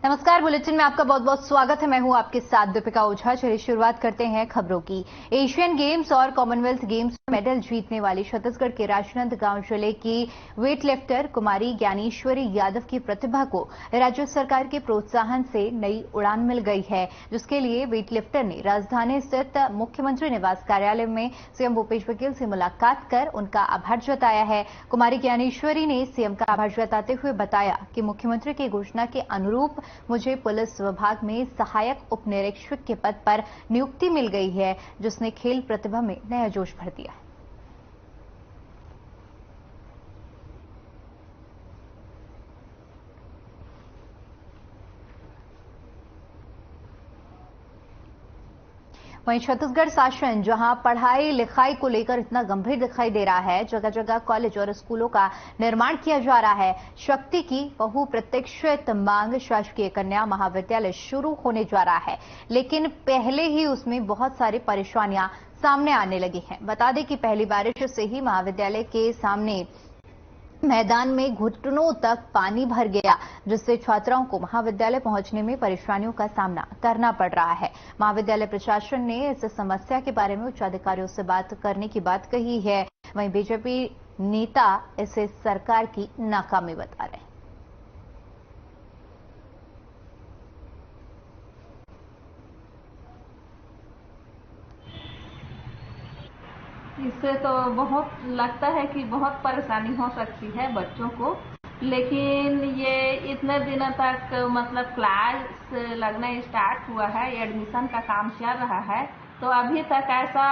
नमस्कार, बुलेटिन में आपका बहुत बहुत स्वागत है। मैं हूं आपके साथ दीपिका ओझा। चलिए शुरुआत करते हैं खबरों की। एशियन गेम्स और कॉमनवेल्थ गेम्स में मेडल जीतने वाली छत्तीसगढ़ के राजनांदगांव जिले की वेट लिफ्टर कुमारी ज्ञानेश्वरी यादव की प्रतिभा को राज्य सरकार के प्रोत्साहन से नई उड़ान मिल गई है, जिसके लिए वेट लिफ्टर ने राजधानी स्थित मुख्यमंत्री निवास कार्यालय में सीएम भूपेश बघेल से मुलाकात कर उनका आभार जताया है। कुमारी ज्ञानेश्वरी ने सीएम का आभार जताते हुए बताया कि मुख्यमंत्री की घोषणा के अनुरूप मुझे पुलिस विभाग में सहायक उप निरीक्षक के पद पर नियुक्ति मिल गई है, जिसने खेल प्रतिभा में नया जोश भर दिया है। वहीं छत्तीसगढ़ शासन जहां पढ़ाई लिखाई को लेकर इतना गंभीर दिखाई दे रहा है, जगह जगह कॉलेज और स्कूलों का निर्माण किया जा रहा है। शक्ति की बहुप्रतीक्षित मांग शासकीय कन्या महाविद्यालय शुरू होने जा रहा है, लेकिन पहले ही उसमें बहुत सारी परेशानियां सामने आने लगी हैं। बता दें कि पहली बारिश से ही महाविद्यालय के सामने मैदान में घुटनों तक पानी भर गया, जिससे छात्राओं को महाविद्यालय पहुंचने में परेशानियों का सामना करना पड़ रहा है। महाविद्यालय प्रशासन ने इस समस्या के बारे में उच्च अधिकारियों से बात करने की बात कही है। वहीं बीजेपी नेता इसे सरकार की नाकामी बता रहे हैं। इससे तो बहुत लगता है कि बहुत परेशानी हो सकती है बच्चों को, लेकिन ये इतने दिनों तक मतलब क्लास लगना स्टार्ट हुआ है, एडमिशन का काम चल रहा है, तो अभी तक ऐसा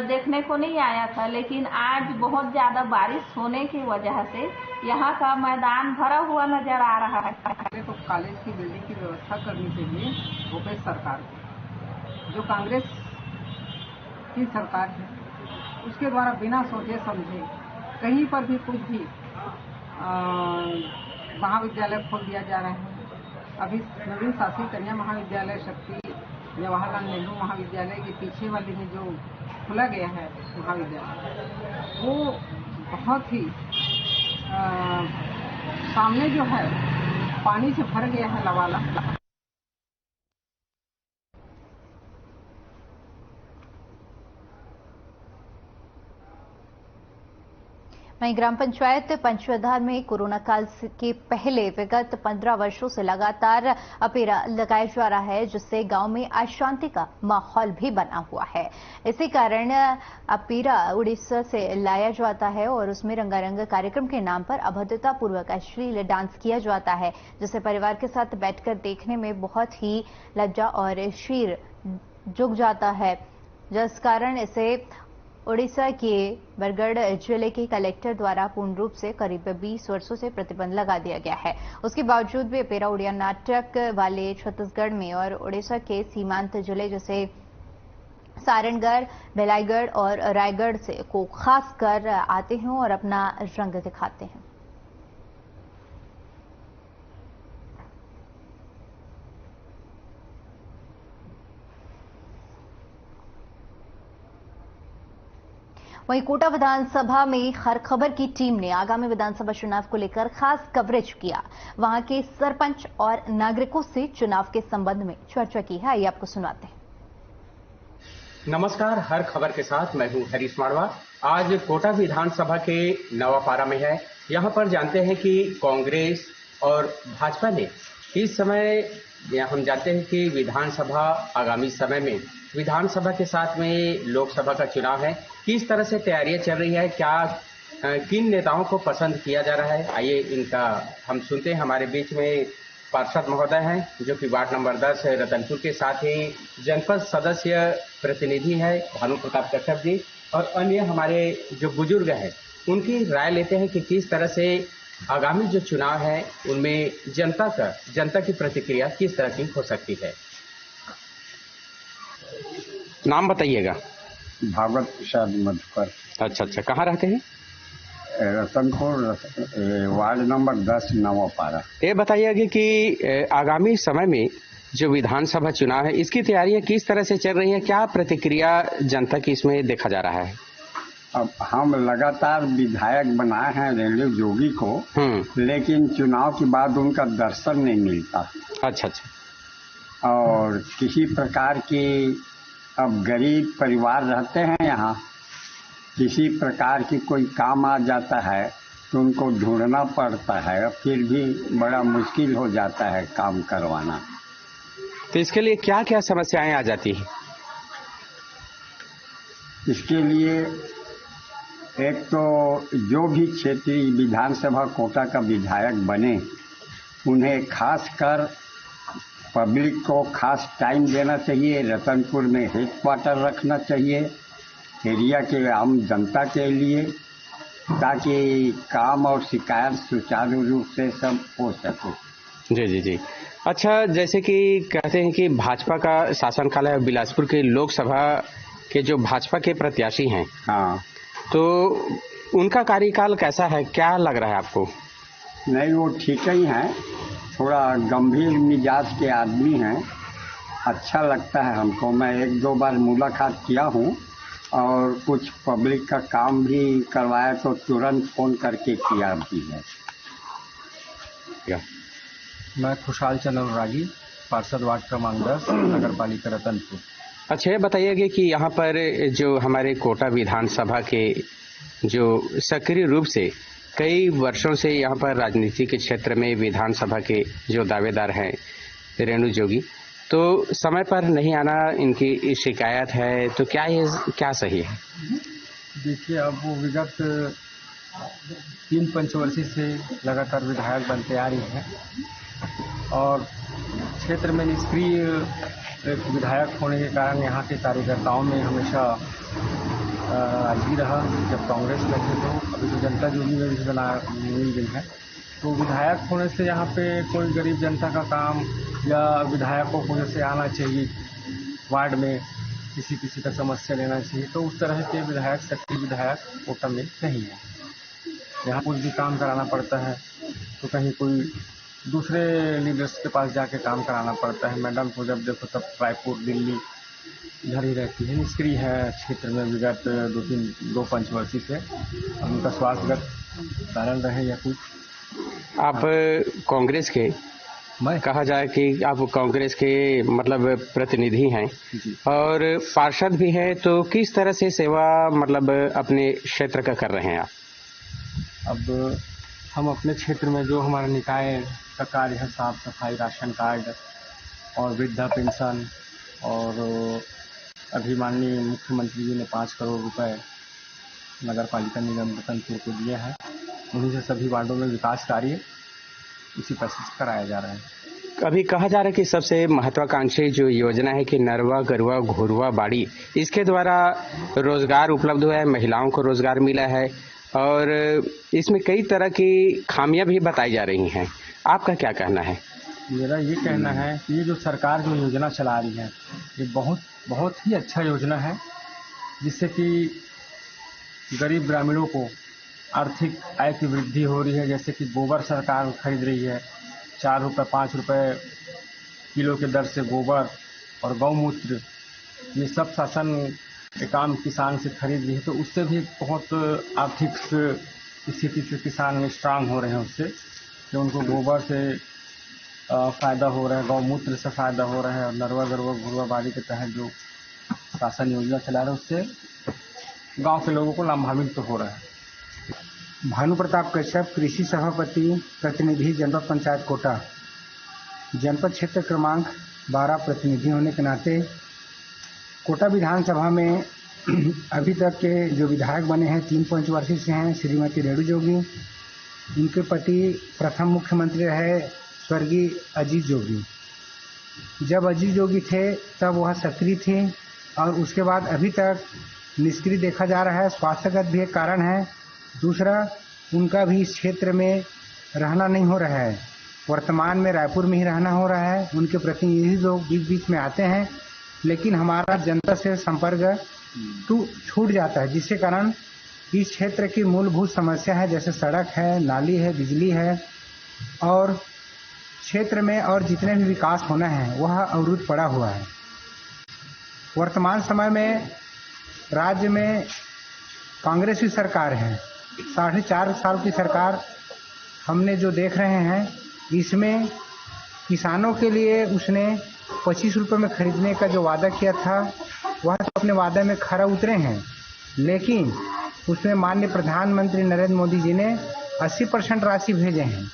देखने को नहीं आया था। लेकिन आज बहुत ज़्यादा बारिश होने की वजह से यहाँ का मैदान भरा हुआ नजर आ रहा है। तो कॉलेज की बिल्डिंग की व्यवस्था करनी चाहिए भूपेश सरकार को। जो कांग्रेस की सरकार है उसके द्वारा बिना सोचे समझे कहीं पर भी कुछ भी महाविद्यालय खोल दिया जा रहा है। अभी नवीन शासकीय कन्या महाविद्यालय शक्ति जवाहरलाल नेहरू महाविद्यालय के पीछे वाली में जो खुला गया है महाविद्यालय, वो बहुत ही सामने जो है पानी से भर गया है लबालब। वहीं ग्राम पंचायत पंचवधार में कोरोना काल के पहले विगत 15 वर्षों से लगातार अपेरा लगाया जा रहा है, जिससे गांव में अशांति का माहौल भी बना हुआ है। इसी कारण अपेरा उड़ीसा से लाया जाता है और उसमें रंगारंग कार्यक्रम के नाम पर अभद्रतापूर्वक अश्लील डांस किया जाता है, जिसे परिवार के साथ बैठकर देखने में बहुत ही लज्जा और शीर झुक जाता है, जिस कारण इसे उड़ीसा के बरगढ़ जिले के कलेक्टर द्वारा पूर्ण रूप से करीब 20 वर्षों से प्रतिबंध लगा दिया गया है। उसके बावजूद भी अपेरा उड़िया नाटक वाले छत्तीसगढ़ में और उड़ीसा के सीमांत जिले जैसे सारनगढ़, भिलाईगढ़ और रायगढ़ से को खास कर आते हैं और अपना रंग दिखाते हैं। वहीं कोटा विधानसभा में हर खबर की टीम ने आगामी विधानसभा चुनाव को लेकर खास कवरेज किया। वहां के सरपंच और नागरिकों से चुनाव के संबंध में चर्चा की है। आइए आपको सुनाते हैं। नमस्कार, हर खबर के साथ मैं हूं हरीश मारवा। आज कोटा विधानसभा के नवापारा में है। यहां पर जानते हैं कि कांग्रेस और भाजपा ने इस समय हम जानते हैं कि विधानसभा आगामी समय में विधानसभा के साथ में लोकसभा का चुनाव है। किस तरह से तैयारियां चल रही है, क्या किन नेताओं को पसंद किया जा रहा है, आइए इनका हम सुनते हैं। हमारे बीच में पार्षद महोदय हैं जो कि वार्ड नंबर 10 रतनपुर के, साथ ही जनपद सदस्य प्रतिनिधि है भानु प्रताप कश्यप जी, और अन्य हमारे जो बुजुर्ग हैं उनकी राय लेते हैं कि किस तरह से आगामी जो चुनाव है उनमें जनता की प्रतिक्रिया किस तरह की हो सकती है। नाम बताइएगा। भागवत प्रसाद मधुकर। अच्छा, कहाँ रहते हैं? Ratanpur, ward number 10 Navapara. ये बताइएगा कि आगामी समय में जो विधानसभा चुनाव है इसकी तैयारियां किस तरह से चल रही है, क्या प्रतिक्रिया जनता की इसमें देखा जा रहा है? अब हम लगातार विधायक बनाए हैं रेणु जोगी को, लेकिन चुनाव के बाद उनका दर्शन नहीं मिलता। अच्छा अच्छा। और किसी प्रकार की, अब गरीब परिवार रहते हैं यहाँ, किसी प्रकार की कोई काम आ जाता है तो उनको ढूंढना पड़ता है, फिर भी बड़ा मुश्किल हो जाता है काम करवाना। तो इसके लिए क्या क्या समस्याएं आ जाती हैं? इसके लिए एक तो जो भी क्षेत्रीय विधानसभा कोटा का विधायक बने, उन्हें खासकर पब्लिक को खास टाइम देना चाहिए, रतनपुर में हेडक्वार्टर रखना चाहिए एरिया के आम जनता के लिए, ताकि काम और शिकायत सुचारू रूप से सब हो सके। जी जी जी। अच्छा, जैसे कि कहते हैं कि भाजपा का शासनकाल है, बिलासपुर के लोकसभा के जो भाजपा के प्रत्याशी हैं, हाँ, तो उनका कार्यकाल कैसा है, क्या लग रहा है आपको? नहीं, वो ठीक ही हैं, थोड़ा गंभीर मिजाज के आदमी हैं, अच्छा लगता है हमको। मैं एक दो बार मुलाकात किया हूँ और कुछ पब्लिक का काम भी करवाया तो तुरंत फोन करके किया भी है। मैं खुशहाल चंद्र रागी, पार्षद वार्ड क्रमांक 10, नगर पालिका रतनपुर। अच्छा, ये बताइएगा कि यहाँ पर जो हमारे कोटा विधानसभा के जो सक्रिय रूप से कई वर्षों से यहाँ पर राजनीति के क्षेत्र में विधानसभा के जो दावेदार हैं रेणु जोगी, तो समय पर नहीं आना इनकी शिकायत है, तो क्या सही है? देखिए, अब वो विगत 3 पंचवर्षीय से लगातार विधायक बनते आ रही हैं और क्षेत्र में निष्क्रिय एक विधायक होने के कारण यहाँ के कार्यकर्ताओं में हमेशा राजगी रहा। जब कांग्रेस में थे तो अभी तो जनता जोगी में भी मिल गई है, तो विधायक होने से यहाँ पे कोई गरीब जनता का काम या विधायकों को जैसे आना चाहिए वार्ड में, किसी का समस्या लेना चाहिए, तो उस तरह के विधायक, सक्रिय विधायक कोटा में नहीं है। यहाँ कुछ भी काम कराना पड़ता है तो कहीं कोई दूसरे लीडर्स के पास जाके काम कराना पड़ता है। मैडम को जब देखो तब रायपुर, दिल्ली इधर ही रहती है, निष्क्रिय है क्षेत्र में विगत 2 पंचवर्षीय से। उनका स्वास्थ्यगत कारण रहे या कुछ। आप कांग्रेस के, मैं कहा जाए कि आप कांग्रेस के मतलब प्रतिनिधि हैं और पार्षद भी हैं, तो किस तरह से सेवा मतलब अपने क्षेत्र का कर रहे हैं आप? अब हम अपने क्षेत्र में जो हमारा निकाय का कार्य है, साफ सफाई, राशन कार्ड और वृद्धा पेंशन, और अभी माननीय मुख्यमंत्री जी ने 5 करोड़ रुपए नगर पालिका निगम रतनपुर को दिए हैं, उन्हीं से सभी वार्डों में विकास कार्य इसी पैसे से कराया जा रहा है। अभी कहा जा रहा है कि सबसे महत्वाकांक्षी जो योजना है कि नरवा, गरुआ, घुरुआ, बाड़ी, इसके द्वारा रोजगार उपलब्ध हुआ है, महिलाओं को रोजगार मिला है और इसमें कई तरह की खामियां भी बताई जा रही हैं। आपका क्या कहना है? मेरा ये कहना है कि ये जो सरकार जो योजना चला रही है, ये बहुत ही अच्छा योजना है, जिससे कि गरीब ग्रामीणों को आर्थिक आय की वृद्धि हो रही है। जैसे कि गोबर सरकार खरीद रही है, 4 रुपये 5 रुपये किलो के दर से गोबर और गौमूत्र, ये सब शासन काम किसान से खरीद रही है, तो उससे भी बहुत आर्थिक स्थिति से किसान स्ट्रांग हो रहे हैं, उससे कि उनको गोबर से फ़ायदा हो रहा है, गौमूत्र से फ़ायदा हो रहा है, और नरवा, गरुआ, घुरुआ, बाड़ी के तहत जो शासन योजना चला रहा है उससे गांव के लोगों को लाभान्वित तो हो रहा है। भानु प्रताप कश्यप, कृषि सभापति, प्रतिनिधि, जनपद पंचायत कोटा। जनपद क्षेत्र क्रमांक 12 प्रतिनिधि होने के नाते कोटा विधानसभा में अभी तक के जो विधायक बने हैं 3 पंचवर्षीय से हैं श्रीमती रेणु जोगी। उनके पति प्रथम मुख्यमंत्री रहे स्वर्गीय अजीत जोगी। जब अजीत जोगी थे तब वह सक्रिय थे और उसके बाद अभी तक निष्क्रिय देखा जा रहा है। स्वास्थ्यगत भी एक कारण है, दूसरा उनका भी इस क्षेत्र में रहना नहीं हो रहा है। वर्तमान में रायपुर में ही रहना हो रहा है। उनके प्रतिनिधि लोग बीच बीच में आते हैं, लेकिन हमारा जनता से संपर्क छूट जाता है, जिसके कारण इस क्षेत्र की मूलभूत समस्या है, जैसे सड़क है, नाली है, बिजली है, और क्षेत्र में और जितने भी विकास होना है वह अवरुद्ध पड़ा हुआ है। वर्तमान समय में राज्य में कांग्रेस की सरकार है। 4.5 साल की सरकार हमने जो देख रहे हैं, इसमें किसानों के लिए उसने 25 रुपये में खरीदने का जो वादा किया था, वह तो अपने वादे में खरा उतरे हैं, लेकिन उसमें माननीय प्रधानमंत्री नरेंद्र मोदी जी ने 80% राशि भेजे हैं।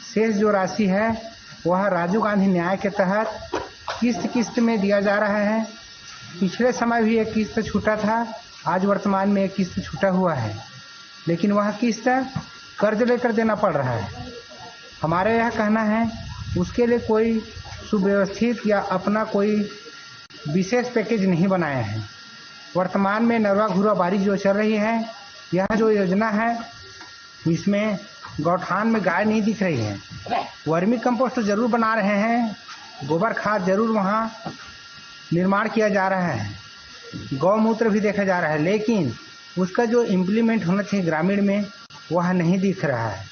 शेष जो राशि है वह राजीव गांधी न्याय के तहत किस्त में दिया जा रहा है। पिछले समय भी एक किस्त छूटा था, आज वर्तमान में एक किस्त छूटा हुआ है, लेकिन वह किस्त कर्ज लेकर देना पड़ रहा है। हमारा यह कहना है उसके लिए कोई सुव्यवस्थित या अपना कोई विशेष पैकेज नहीं बनाया है। वर्तमान में नरवा घुरवा बारी जो चल रही है, यह जो योजना है इसमें गौठान में गाय नहीं दिख रही है। वर्मी कंपोस्ट तो जरूर बना रहे हैं, गोबर खाद जरूर वहाँ निर्माण किया जा रहा है, गौमूत्र भी देखा जा रहा है, लेकिन उसका जो इम्प्लीमेंट होना चाहिए ग्रामीण में वह नहीं दिख रहा है।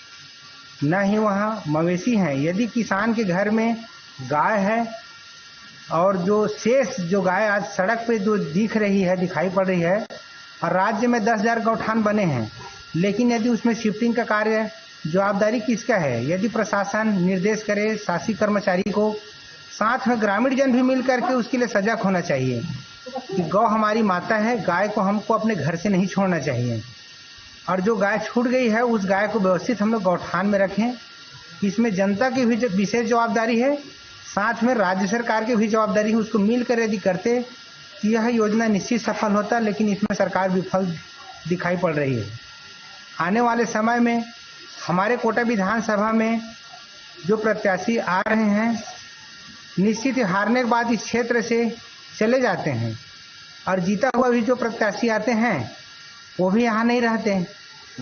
न ही वहाँ मवेशी हैं। यदि किसान के घर में गाय है और जो शेष जो गाय आज सड़क पे जो दिख रही है, दिखाई पड़ रही है, और राज्य में 10,000 गौठान बने हैं, लेकिन यदि उसमें शिफ्टिंग का कार्य जवाबदारी किसका है? यदि प्रशासन निर्देश करे शासी कर्मचारी को, साथ में ग्रामीण जन भी मिल करके उसके लिए सजग होना चाहिए कि गौ हमारी माता है, गाय को हमको अपने घर से नहीं छोड़ना चाहिए, और जो गाय छूट गई है उस गाय को व्यवस्थित हम लोग गौठान में रखें। इसमें जनता की भी विशेष जवाबदारी है, साथ में राज्य सरकार की भी जवाबदारी है। उसको मिलकर यदि करते तो यह योजना निश्चित सफल होता, लेकिन इसमें सरकार विफल दिखाई पड़ रही है। आने वाले समय में हमारे कोटा विधानसभा में जो प्रत्याशी आ रहे हैं, निश्चित ही हारने के बाद इस क्षेत्र से चले जाते हैं, और जीता हुआ भी जो प्रत्याशी आते हैं वो भी यहाँ नहीं रहते,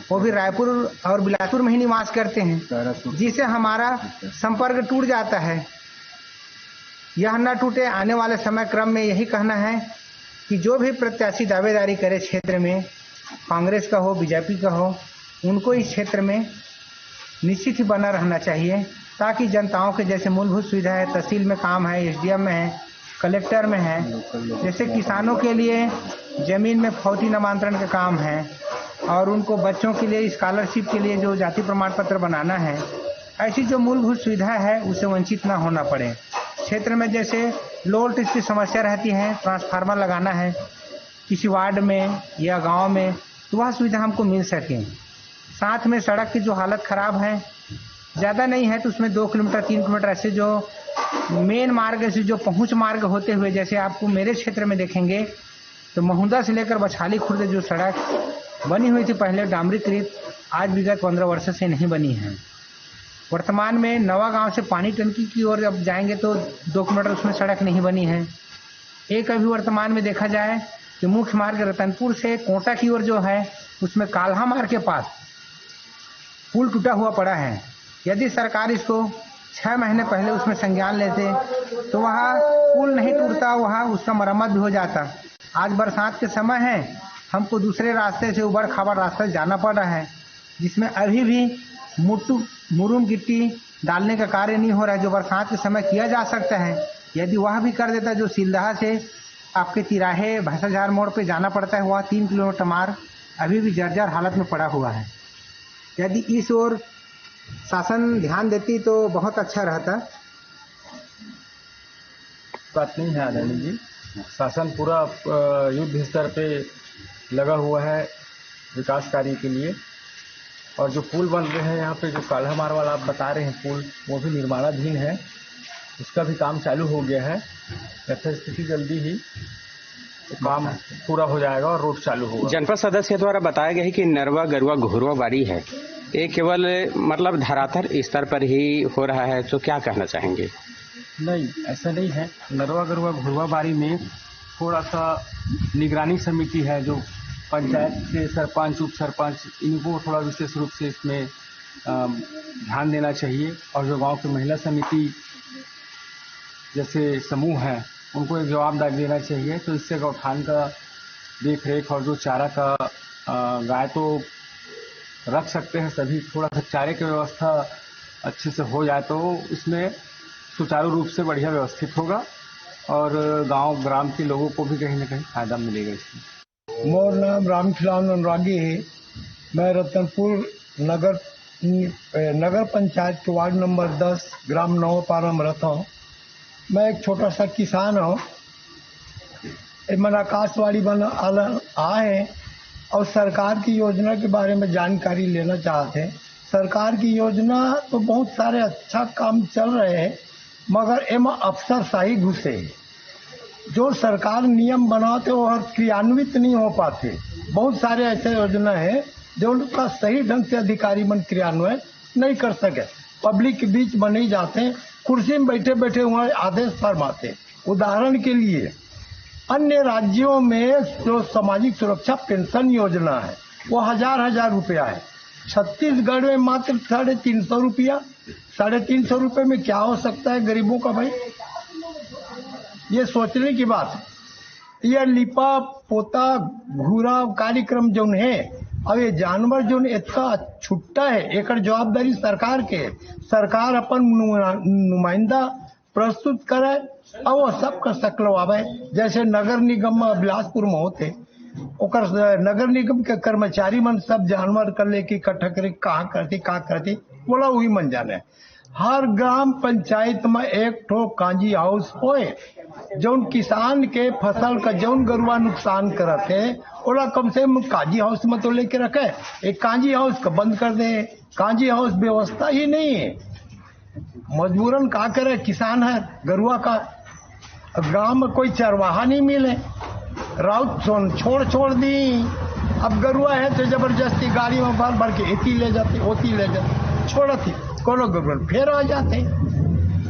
वो भी रायपुर और बिलासपुर में ही निवास करते हैं, जिससे हमारा संपर्क टूट जाता है। यह न टूटे। आने वाले समय क्रम में यही कहना है कि जो भी प्रत्याशी दावेदारी करे क्षेत्र में, कांग्रेस का हो बीजेपी का हो, उनको इस क्षेत्र में निश्चित ही बना रहना चाहिए, ताकि जनताओं के जैसे मूलभूत सुविधा है, तहसील में काम है, एसडीएम में है, कलेक्टर में है, जैसे किसानों के लिए जमीन में फौती नामांतरण का काम है, और उनको बच्चों के लिए स्कॉलरशिप के लिए जो जाति प्रमाण पत्र बनाना है, ऐसी जो मूलभूत सुविधा है उसे वंचित ना होना पड़े। क्षेत्र में जैसे लो वोल्टेज की समस्या रहती है, ट्रांसफार्मर लगाना है किसी वार्ड में या गांव में, तो वह सुविधा हमको मिल सके। साथ में सड़क की जो हालत खराब है, ज़्यादा नहीं है तो उसमें 2 किलोमीटर 3 किलोमीटर ऐसे जो मेन मार्ग से जो पहुंच मार्ग होते हुए, जैसे आपको मेरे क्षेत्र में देखेंगे तो महुदा से लेकर बछाली खुर्द जो सड़क बनी हुई थी पहले डामरीकृत, आज विगत 15 वर्ष से नहीं बनी है। वर्तमान में नवा गांव से पानी टंकी की ओर जब जाएंगे तो 2 किलोमीटर उसमें सड़क नहीं बनी है। एक अभी वर्तमान में देखा जाए कि मुख्य मार्ग रतनपुर से कोटा की ओर जो है उसमें काल्हा मार्ग के पास पुल टूटा हुआ पड़ा है। यदि सरकार इसको 6 महीने पहले उसमें संज्ञान लेते तो वहाँ पुल नहीं टूटता, वहाँ उसका मरम्मत भी हो जाता। आज बरसात के समय है, हमको दूसरे रास्ते से उबड़ खाबड़ रास्ते जाना पड़ रहा है, जिसमें अभी भी मुरुम गिट्टी डालने का कार्य नहीं हो रहा है, जो बरसात के समय किया जा सकता है। यदि वह भी कर देता, जो सिलदहा से आपके तिराहे भैंसाझार मोड़ पे जाना पड़ता है, वह 3 किलोमीटर मार्ग अभी भी जर्जर हालत में पड़ा हुआ है। यदि इस ओर शासन ध्यान देती तो बहुत अच्छा रहता। बात नहीं है आदरणीय जी, शासन पूरा युद्ध स्तर पे लगा हुआ है विकास कार्य के लिए, और जो पुल बन रहे हैं यहाँ पे, जो काल्हा मार्ग वाला आप बता रहे हैं पुल, वो भी निर्माणाधीन है, उसका भी काम चालू हो गया है। यथास्थिति जल्दी ही काम पूरा हो जाएगा और रोड चालू होगा। जनपद सदस्य द्वारा बताया गया है कि नरवा गरुआ घुरवा बारी है, ये केवल मतलब धरातल स्तर पर ही हो रहा है, तो क्या कहना चाहेंगे? नहीं, ऐसा नहीं है। नरवा गरुआ घुरवा बारी में थोड़ा सा निगरानी समिति है, जो पंचायत के सरपंच उप सरपंच, इनको थोड़ा विशेष रूप से इसमें ध्यान देना चाहिए, और जो गांव की महिला समिति जैसे समूह हैं उनको एक जवाबदारी देना चाहिए। तो इससे गौठान का देख रेख और जो चारा का गाय तो रख सकते हैं सभी, थोड़ा सा चारे की व्यवस्था अच्छे से हो जाए तो इसमें सुचारू रूप से बढ़िया व्यवस्थित होगा, और गांव ग्राम के लोगों को भी कहीं ना कहीं फायदा मिलेगा इसमें। मोर नाम रामखिलान अनुरागी है। मैं रतनपुर नगर पंचायत के वार्ड नंबर 10 ग्राम नवापारा में रहता हूँ। मैं एक छोटा सा किसान हूँ। मन आकाशवाणी बना आए और सरकार की योजना के बारे में जानकारी लेना चाहते हैं। सरकार की योजना तो बहुत सारे अच्छा काम चल रहे हैं, मगर एमा अफसरशाही घुसे है। जो सरकार नियम बनाते वो क्रियान्वित नहीं हो पाते। बहुत सारे ऐसे योजना है जो उनका सही ढंग से अधिकारी मन क्रियान्वयन नहीं कर सके, पब्लिक के बीच में नहीं जाते, कुर्सी में बैठे बैठे वहाँ आदेश फरमाते। उदाहरण के लिए अन्य राज्यों में जो सामाजिक सुरक्षा पेंशन योजना है वो हजार रुपया है। छत्तीसगढ़ में मात्र 350 रुपया। 350 रुपये में क्या हो सकता है गरीबों का भाई? ये सोचने की बात है। ये लिपा पोता घूरा कार्यक्रम जो है, अब ये जानवर जो इतना छुट्टा है, एक जवाबदारी सरकार के। सरकार अपन नुमाइंदा प्रस्तुत करे और वो सब कर सकलवावे। जैसे नगर निगम बिलासपुर में होते, ओकर नगर निगम के कर्मचारी मन सब जानवर कर लेके इकट्ठा करे, कहाँ करती बोला वही मन जाने। हर ग्राम पंचायत में एक ठो कांजी हाउस होए, जौन किसान के फसल का जौन गरुआ नुकसान करते ओला कम से कम कांजी हाउस में तो लेके रखे। एक कांजी हाउस का बंद कर दे। कांजी हाउस व्यवस्था ही नहीं है। मजबूरन का करे, किसान है गरुआ का। गांव में कोई चरवाहा नहीं मिले, राउत छोड़ दी। अब गरुआ है तो जबरदस्ती गाड़ी में भर के एती ले जाते, ओती ले जाते, छोड़ती कोनो गरुआ फिर आ जाते।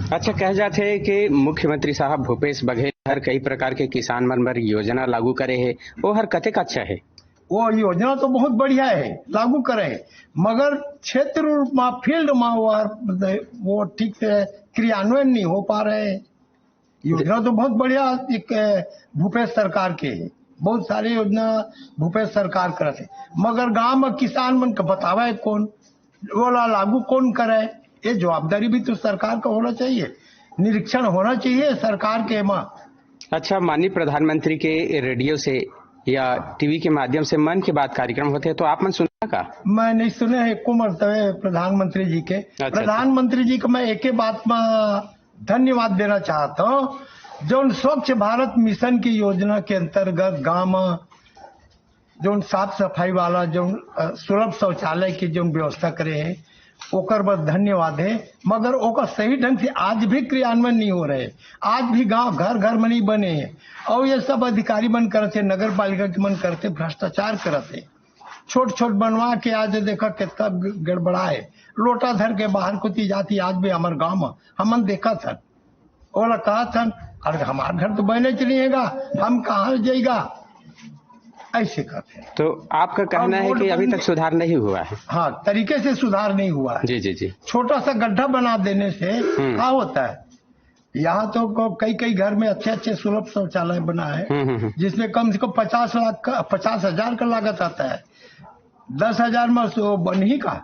अच्छा, कह जाते हैं कि मुख्यमंत्री साहब भूपेश बघेल हर कई प्रकार के किसान मन बर योजना लागू करे है, वो हर कतेक अच्छा है। वो योजना तो बहुत बढ़िया है, लागू करे है, मगर क्षेत्र में फील्ड में वो ठीक से क्रियान्वयन नहीं हो पा रहे। योजना तो बहुत बढ़िया एक भूपेश सरकार के है, बहुत सारी योजना भूपेश सरकार करते, मगर गांव में किसान मन का बतावा है कौन, बोला लागू कौन करे। ये जवाबदारी भी तो सरकार का होना चाहिए, निरीक्षण होना चाहिए सरकार के माँ। अच्छा, माननीय प्रधानमंत्री के रेडियो से या टीवी के माध्यम से मन की बात कार्यक्रम होते हैं, तो आप मन सुना का? मैं नहीं सुने है को मरतबे प्रधानमंत्री जी के। प्रधानमंत्री जी को मैं एक ही बात में धन्यवाद देना चाहता हूँ। जो स्वच्छ भारत मिशन की योजना के अंतर्गत गांव में जो साफ सफाई वाला जो सुलभ शौचालय की जो व्यवस्था करे है ओकर बस धन्यवाद है, मगर ओकर सही ढंग से आज भी क्रियान्वयन नहीं हो रहे। आज भी गांव घर में नहीं बने हैं और ये सब अधिकारी मन करते, नगर पालिका के मन करते, भ्रष्टाचार करते, छोट बनवा के आज देखा कितना गड़बड़ा है। लोटा धर के बाहर कुती जाती आज भी हमारे गांव में हमन देखा था। ओला कहा था अरे हमारे घर तो बने चलिएगा, हम कहाँ जाएगा, ऐसे करते। तो आपका कहना है कि अभी तक सुधार नहीं हुआ है? हाँ, तरीके से सुधार नहीं हुआ है। जी। छोटा सा गड्ढा बना देने से क्या होता है? यहाँ तो कई घर में अच्छे सुलभ शौचालय बना है, जिसमें कम से कम 50,000 का लागत आता है। 10,000 में बन ही का।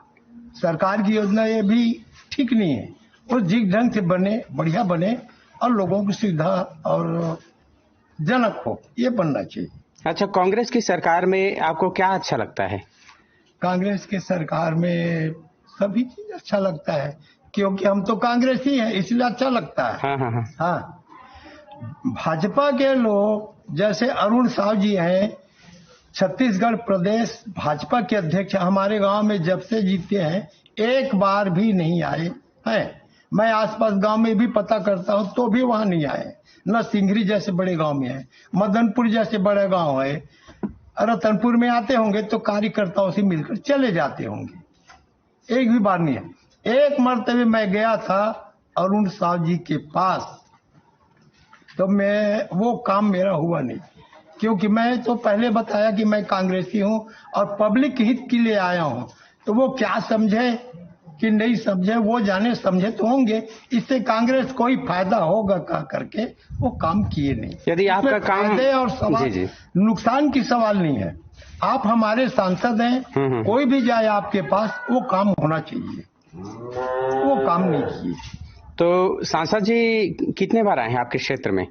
सरकार की योजना ये भी ठीक नहीं है। वो जिस ढंग से बने, बढ़िया बने और लोगों की सुविधा और जनक हो, ये बनना चाहिए। अच्छा, कांग्रेस की सरकार में आपको क्या अच्छा लगता है? कांग्रेस की सरकार में सभी चीज अच्छा लगता है, क्योंकि हम तो कांग्रेसी हैं इसलिए अच्छा लगता है। हाँ। भाजपा के लोग जैसे अरुण साव जी हैं, छत्तीसगढ़ प्रदेश भाजपा के अध्यक्ष, हमारे गांव में जब से जीते हैं एक बार भी नहीं आए हैं। मैं आसपास गांव में भी पता करता हूं तो भी वहां नहीं आए। न सिंघरी जैसे बड़े गांव में है, मदनपुर जैसे बड़े गांव है, रतनपुर में आते होंगे तो कार्यकर्ताओं से मिलकर चले जाते होंगे। एक भी बार नहीं है। एक मरतबे मैं गया था अरुण साव जी के पास, तो वो काम मेरा हुआ नहीं, क्योंकि मैं तो पहले बताया कि मैं कांग्रेसी हूं और पब्लिक हित के लिए आया हूं। तो वो क्या समझे कि नहीं समझे, वो जाने, समझे तो होंगे। इससे कांग्रेस कोई फायदा होगा का करके वो काम किए नहीं। यदि आपका काम और सवाल जी। नुकसान की सवाल नहीं है। आप हमारे सांसद हैं, कोई भी जाए आपके पास, वो काम होना चाहिए, वो काम नहीं किए। तो सांसद जी कितने बार आए हैं आपके क्षेत्र में?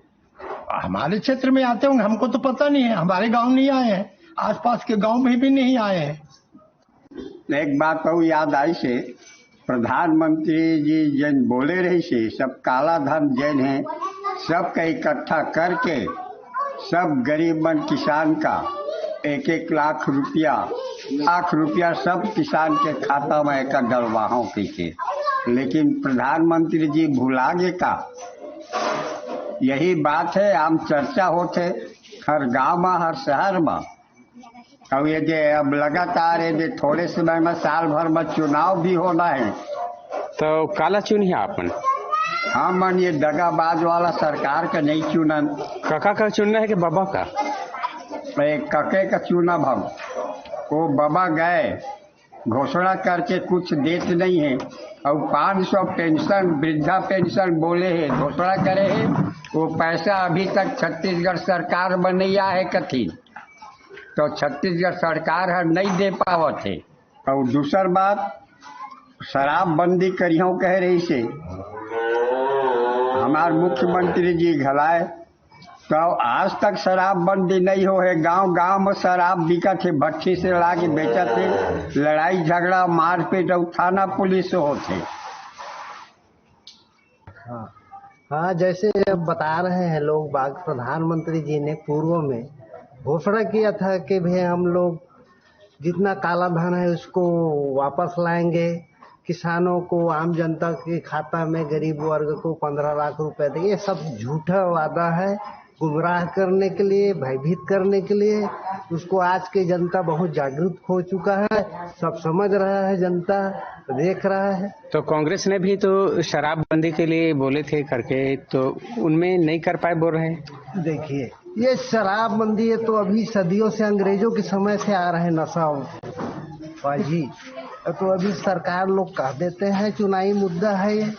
हमारे क्षेत्र में आते होंगे, हमको तो पता नहीं है, हमारे गांव नहीं आए हैं। आसपास के गांव में भी नहीं आए हैं। एक बात और याद आई से, प्रधानमंत्री जी जन बोले रही से सब काला धन जन है सबका इकट्ठा करके सब गरीब मन किसान का 1-1 लाख रुपया सब किसान के खाता में एक डलवाहों के। लेकिन प्रधानमंत्री जी भुला गे का, यही बात है आम चर्चा होते हर गांव में हर शहर में। अब ये जे अब लगातार ये थोड़े समय में साल भर में चुनाव भी होना है तो काला चुनी आपन हाँ मन ये दगाबाज वाला सरकार का नहीं चुनन। काका का चुनना है कि बाबा का? कके का चुनाव हम वो बाबा गए घोषणा करके कुछ देते नहीं है और 500 पेंशन वृद्धा पेंशन बोले है घोषणा करे है, वो पैसा अभी तक छत्तीसगढ़ सरकार में नहीं आया है कथी, तो छत्तीसगढ़ सरकार है नहीं दे पावत है। और दूसर बात शराबबंदी करियों कह रही से हमारे मुख्यमंत्री जी घलाए तो आज तक शराबबंदी नहीं हो है। गांव गांव में शराब बिकत है, भट्टी से ला के बेचत है, लड़ाई झगड़ा मारपीट और थाना पुलिस होते। हाँ जैसे अब बता रहे हैं लोग बाग, प्रधानमंत्री जी ने पूर्व में घोषणा किया था कि भाई हम लोग जितना काला धन है उसको वापस लाएंगे, किसानों को आम जनता के खाता में गरीब वर्ग को 15 लाख रुपए देंगे। ये सब झूठा वादा है, गुमराह करने के लिए, भयभीत करने के लिए। उसको आज की जनता बहुत जागरूक हो चुका है, सब समझ रहा है, जनता देख रहा है। तो कांग्रेस ने भी तो शराबबंदी के लिए बोले थे करके, तो उनमें नहीं कर पाए बोल रहे हैं। देखिए ये शराबबंदी है तो अभी सदियों से अंग्रेजों के समय से आ रहे नशा बाजी, तो अभी सरकार लोग कह देते हैं चुनावी मुद्दा है ये।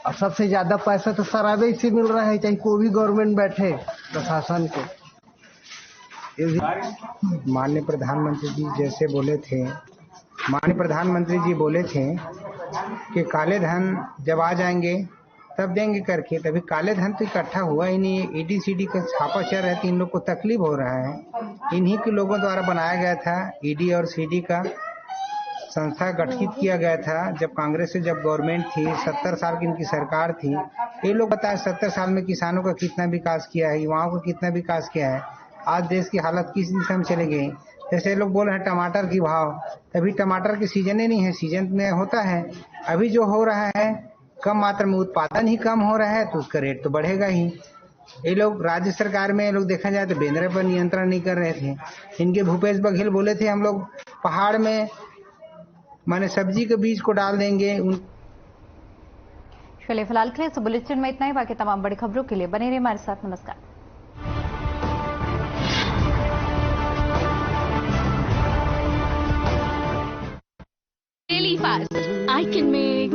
और सबसे ज्यादा पैसा तो शराबे से मिल रहा है, चाहे कोई भी गवर्नमेंट बैठे प्रशासन के। माननीय प्रधानमंत्री जी जैसे बोले थे, माननीय प्रधानमंत्री जी बोले थे कि काले धन जब आ जाएंगे तब देंगे करके, तभी काले धन तो इकट्ठा हुआ ही नहीं है। ईडी सीडी का छापा चल रहा है तो इन लोग को तकलीफ हो रहा है। इन्हीं के लोगों द्वारा बनाया गया था ईडी और सीडी का संस्था गठित किया गया था जब कांग्रेस से जब गवर्नमेंट थी, 70 साल की इनकी सरकार थी। ये लोग बताए 70 साल में किसानों का कितना विकास किया है, युवाओं का कितना विकास किया है, आज देश की हालत किस दिशा में चले गई। जैसे लोग बोल रहे हैं टमाटर की भाव, अभी टमाटर की सीजन ही नहीं है, सीजन में होता है। अभी जो हो रहा है कम मात्रा में उत्पादन ही कम हो रहा है तो उसका रेट तो बढ़ेगा ही। ये लोग राज्य सरकार में लोग देखा जाए तो बेंद्रे पर नियंत्रण नहीं कर रहे थे। इनके भूपेश बघेल बोले थे हम लोग पहाड़ में माने सब्जी के बीज को डाल देंगे। चलिए फिलहाल के लिए इस बुलेटिन में इतना ही। बाकी तमाम बड़ी खबरों के लिए बने रहिए हमारे साथ। नमस्कार। Really fast. I can make